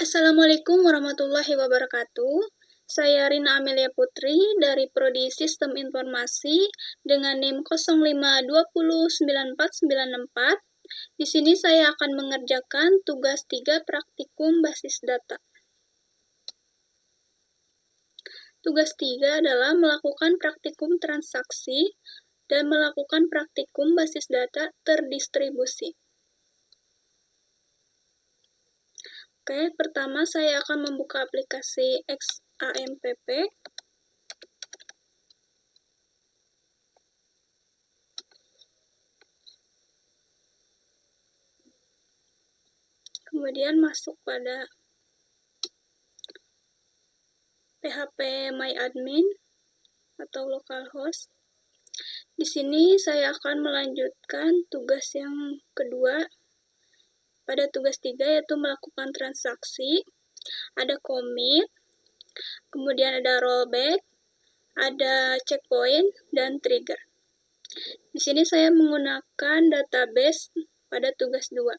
Assalamualaikum warahmatullahi wabarakatuh. Saya Rina Amelia Putri dari Prodi Sistem Informasi dengan NIM 05209494. Di sini saya akan mengerjakan tugas 3 praktikum basis data. Tugas 3 adalah melakukan praktikum transaksi dan melakukan praktikum basis data terdistribusi. Oke, pertama saya akan membuka aplikasi XAMPP. Kemudian masuk pada PHP MyAdmin atau localhost. Di sini saya akan melanjutkan tugas yang kedua pada tugas 3, yaitu melakukan transaksi. Ada commit, kemudian ada rollback, ada checkpoint, dan trigger. Di sini saya menggunakan database pada tugas 2.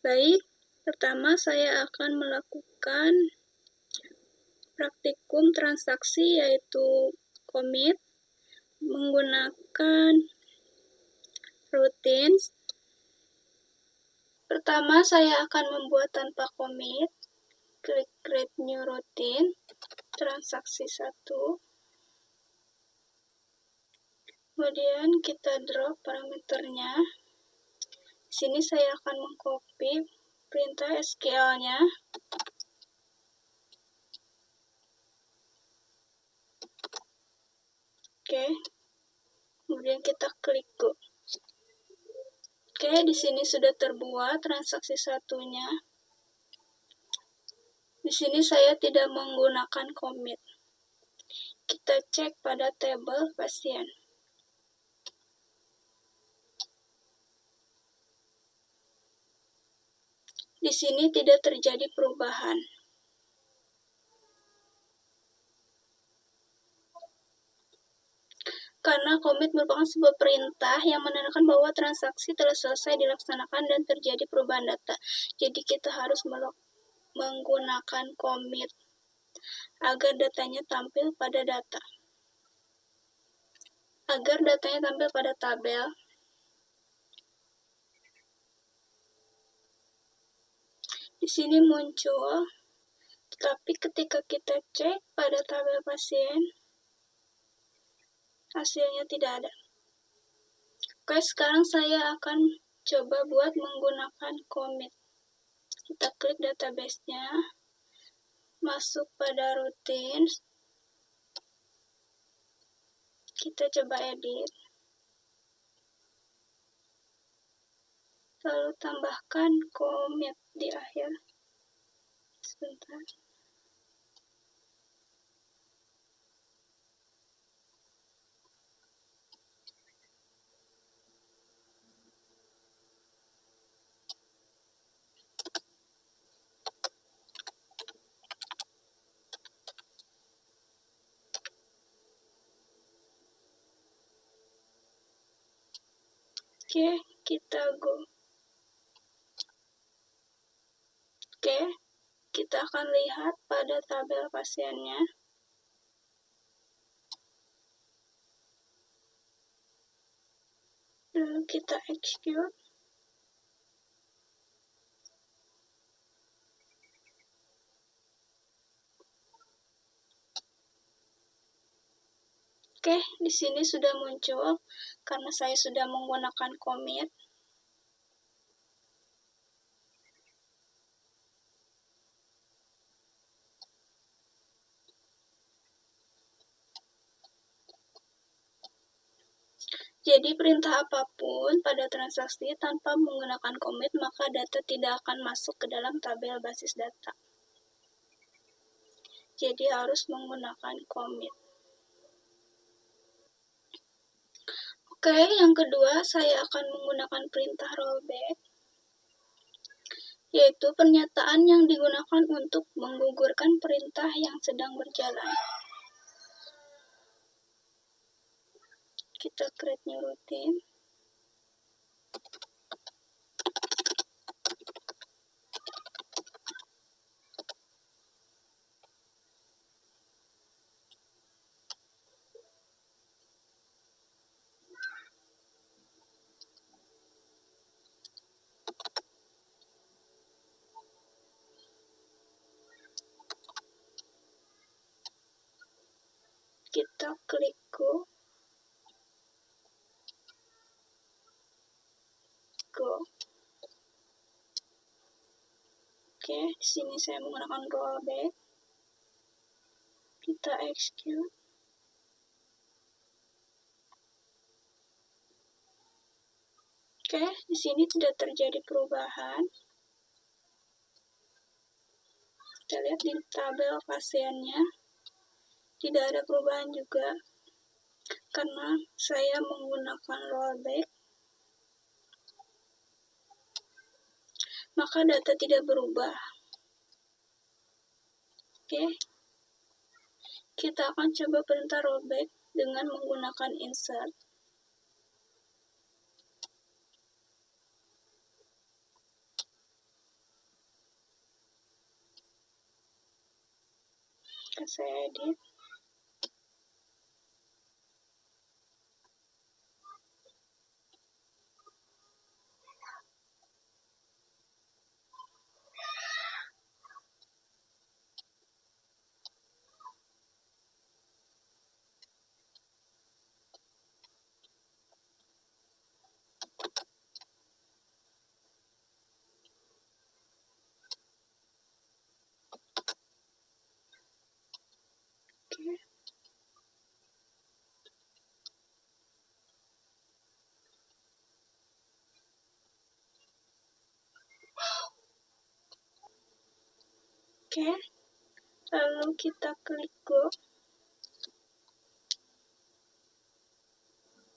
Baik, pertama saya akan melakukan praktikum transaksi, yaitu commit menggunakan routines. Pertama saya akan membuat tanpa commit, klik create new routine, transaksi 1. Kemudian kita drop parameternya. Di sini saya akan mengcopy perintah SQL-nya. Oke. Kemudian kita klik go. Oke, di sini sudah terbuat transaksi satunya. Di sini saya tidak menggunakan commit. Kita cek pada tabel pasien. Di sini tidak terjadi perubahan. Karena commit merupakan sebuah perintah yang menandakan bahwa transaksi telah selesai dilaksanakan dan terjadi perubahan data. Jadi kita harus menggunakan commit agar datanya tampil pada data. Agar datanya tampil pada tabel, di sini muncul, tetapi ketika kita cek pada tabel pasien, hasilnya tidak ada. Oke, sekarang saya akan coba buat menggunakan commit. Kita klik database-nya, masuk pada routines, kita coba edit, lalu tambahkan commit di akhir. Sebentar. Oke, kita go. Oke, kita akan lihat pada tabel pasiennya. Lalu kita execute. Oke, di sini sudah muncul karena saya sudah menggunakan commit. Jadi perintah apapun pada transaksi tanpa menggunakan commit, maka data tidak akan masuk ke dalam tabel basis data. Jadi harus menggunakan commit. Oke, yang kedua saya akan menggunakan perintah rollback, yaitu pernyataan yang digunakan untuk menggugurkan perintah yang sedang berjalan. Kita create new routine. kita klik go. Oke, di sini saya menggunakan rollback. Kita execute. Oke, di sini tidak terjadi perubahan. Kita lihat di tabel pasiennya, tidak ada perubahan juga karena saya menggunakan rollback. Maka data tidak berubah. Oke, kita akan coba perintah rollback dengan menggunakan insert. Saya edit. Oke. Oke, lalu kita klik go.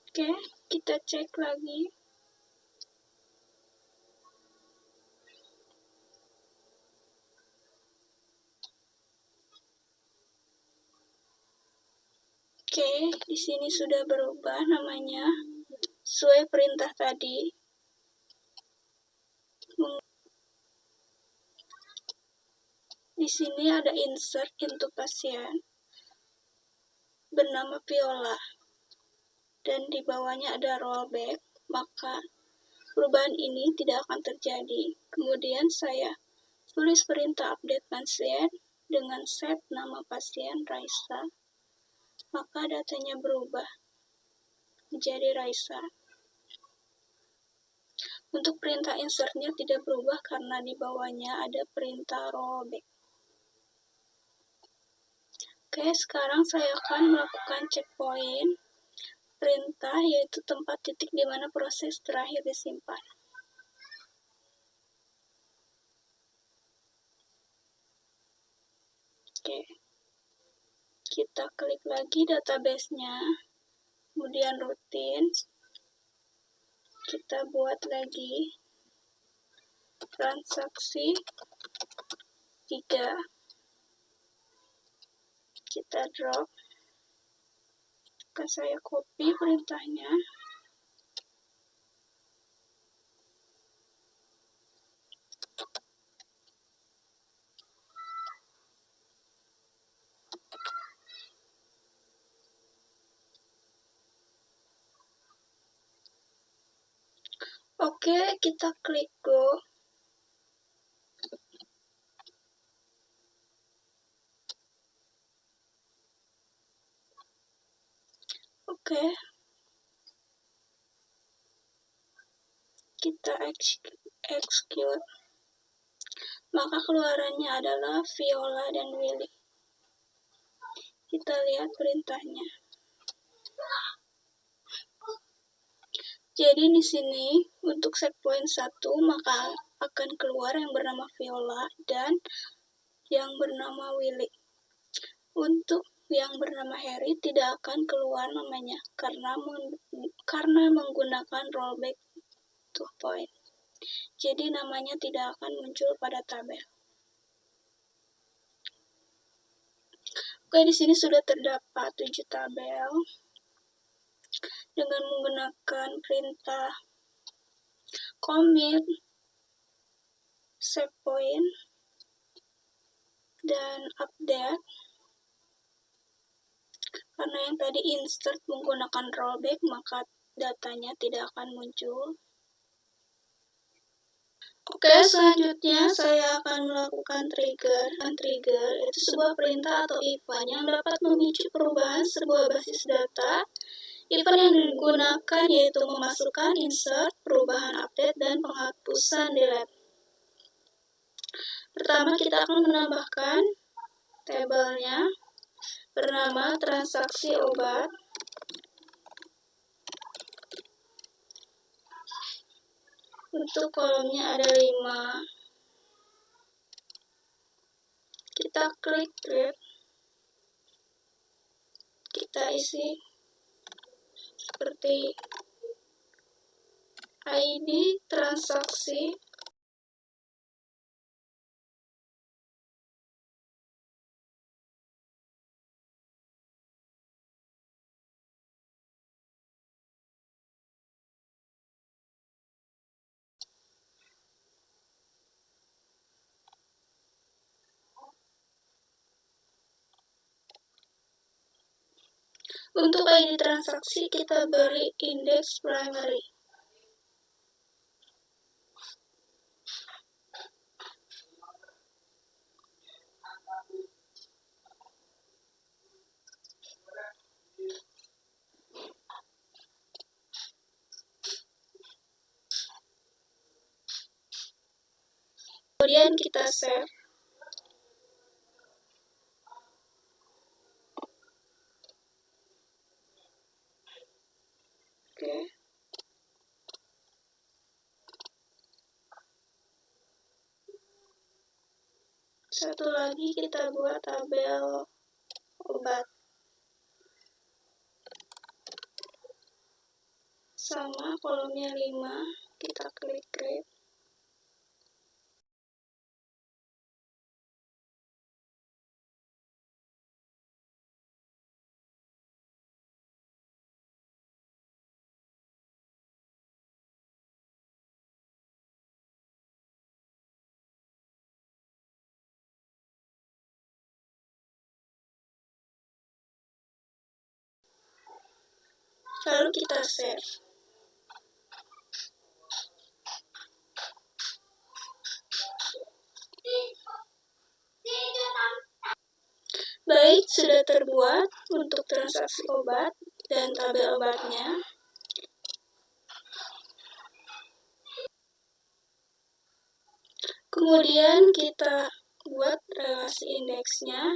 Oke, kita cek lagi. Oke, di sini sudah berubah namanya sesuai perintah tadi. Di sini ada insert untuk pasien bernama Viola dan di bawahnya ada rollback, maka perubahan ini tidak akan terjadi. Kemudian saya tulis perintah update pasien dengan set nama pasien Raisa, maka datanya berubah menjadi Raisa. Untuk perintah insertnya tidak berubah karena di bawahnya ada perintah rollback. Oke, sekarang saya akan melakukan checkpoint perintah, yaitu tempat titik di mana proses terakhir disimpan. Oke, kita klik lagi database-nya, kemudian rutin, kita buat lagi transaksi 3, kita drop, saya copy perintahnya, oke, kita klik go. Oke, kita execute, maka keluarannya adalah Viola dan Willy. Kita lihat perintahnya. Jadi di sini untuk checkpoint 1 maka akan keluar yang bernama Viola dan yang bernama Willy. Untuk yang bernama Harry tidak akan keluar namanya karena menggunakan rollback to point. Jadi namanya tidak akan muncul pada tabel. Oke, di sini sudah terdapat 7 tabel dengan menggunakan perintah commit, save point, dan update. Karena yang tadi insert menggunakan rollback, maka datanya tidak akan muncul. Oke, selanjutnya saya akan melakukan trigger. Trigger itu sebuah perintah atau event yang dapat memicu perubahan sebuah basis data. Event yang digunakan yaitu memasukkan, insert, perubahan, update, dan penghapusan, delete. Pertama, kita akan menambahkan tabelnya bernama transaksi obat. Untuk kolomnya ada 5. Kita klik create. Kita isi seperti ID transaksi, untuk ID transaksi kita beri index primary. Kemudian kita save. Oke. Satu lagi kita buat tabel obat. Sama kolomnya 5, kita klik create. Lalu kita save. Baik, sudah terbuat untuk transaksi obat dan tabel obatnya. Kemudian kita buat relasi indeksnya.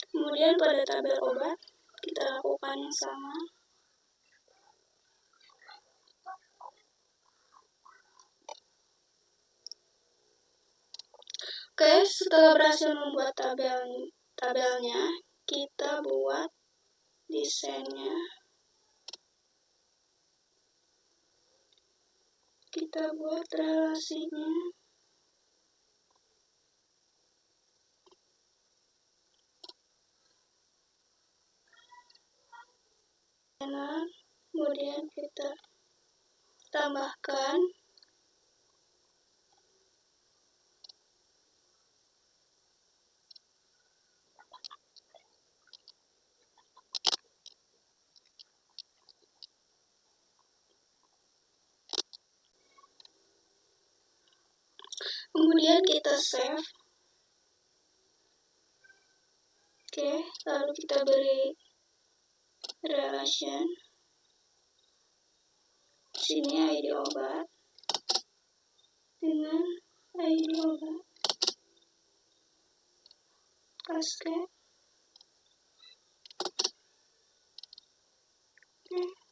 Kemudian pada tabel obat, kita lakukan yang sama. Oke, setelah berhasil membuat tabelnya, kita buat desainnya. Kita buat relasinya. Kemudian kita tambahkan kemudian kita save. Oke, lalu kita beri relation. Sini ID obat dengan ID obat. Cascade. Oke.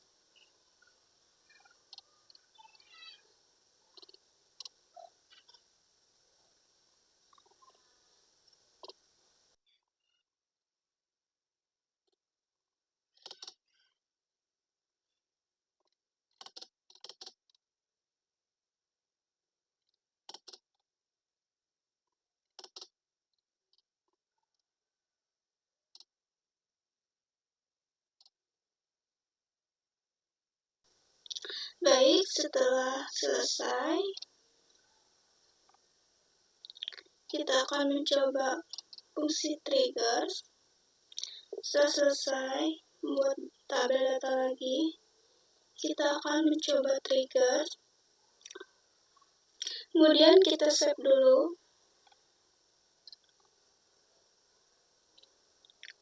Baik, setelah selesai, kita akan mencoba fungsi trigger. Setelah selesai membuat tabel data lagi, kita akan mencoba trigger. Kemudian kita save dulu.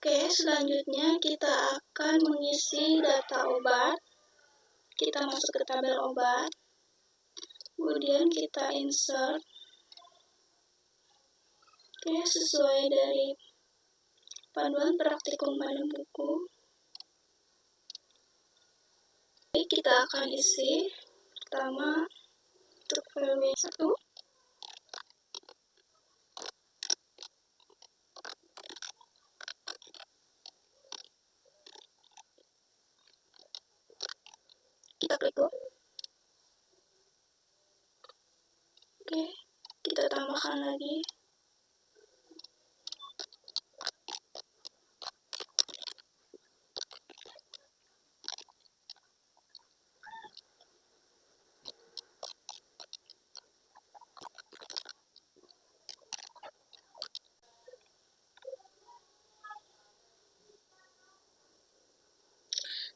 Oke, selanjutnya kita akan mengisi data obat. Kita masuk ke tabel obat. Kemudian kita insert. Oke, sesuai dari panduan praktikum pada buku. Kita akan isi pertama untuk VW1. Kita klik go. Oke, kita tambahkan lagi.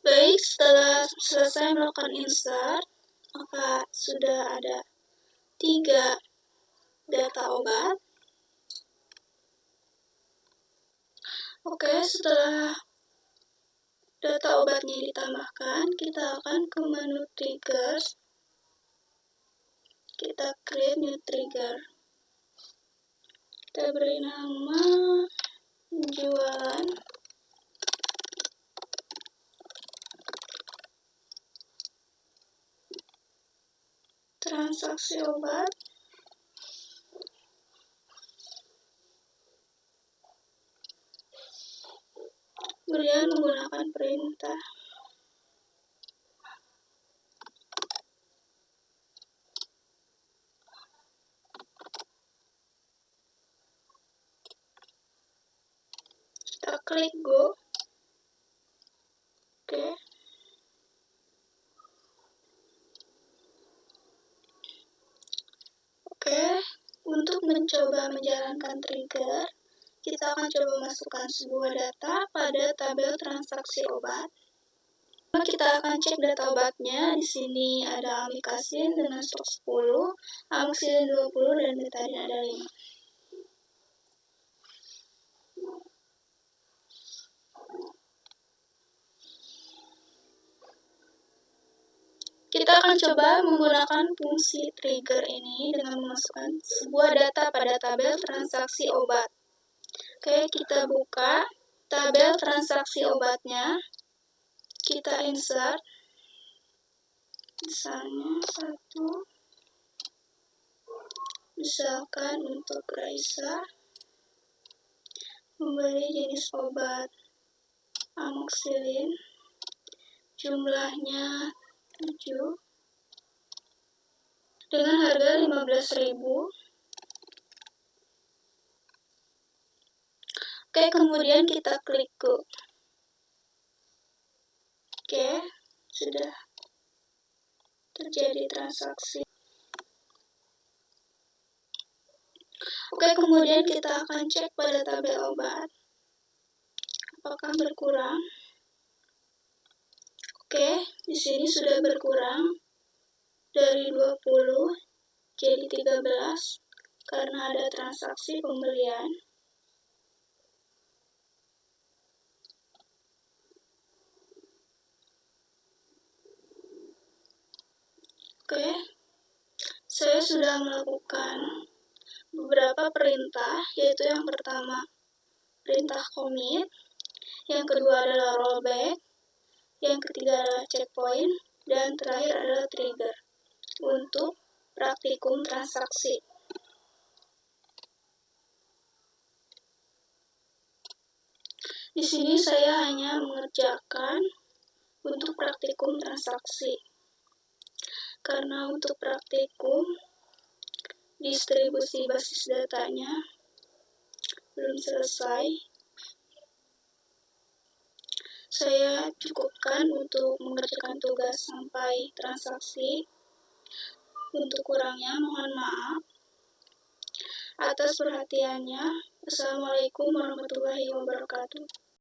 Baik, setelah selesai melakukan insert, maka sudah ada 3 data obat. Oke, setelah data obatnya ditambahkan, kita akan ke menu triggers. Kita create new trigger. Kita beri nama jualan. Transaksi obat. Kemudian menggunakan perintah. Kita klik go. Oke. Oke, untuk mencoba menjalankan trigger, kita akan coba masukkan sebuah data pada tabel transaksi obat. Kita akan cek data obatnya. Di sini ada amikasin dengan stok 10, amoxicillin 20, dan betadine ada 5. Kita akan coba menggunakan fungsi trigger ini dengan memasukkan sebuah data pada tabel transaksi obat. Oke, kita buka tabel transaksi obatnya. Kita insert. Misalnya 1. Misalkan untuk Raisa membeli jenis obat amoxicillin, jumlahnya 7 dengan harga 15.000. Oke, kemudian kita klik go. Oke, sudah terjadi transaksi. Oke, kemudian kita akan cek pada tabel obat apakah berkurang. Oke, di sini sudah berkurang dari 20 jadi 13 karena ada transaksi pembelian. Oke, saya sudah melakukan beberapa perintah, yaitu yang pertama perintah commit, yang kedua adalah rollback, yang ketiga adalah checkpoint, dan terakhir adalah trigger untuk praktikum transaksi. Di sini saya hanya mengerjakan untuk praktikum transaksi. Karena untuk praktikum distribusi basis datanya belum selesai, saya cukupkan untuk mengerjakan tugas sampai transaksi. Untuk kurangnya mohon maaf. atas perhatiannya. Assalamualaikum warahmatullahi wabarakatuh.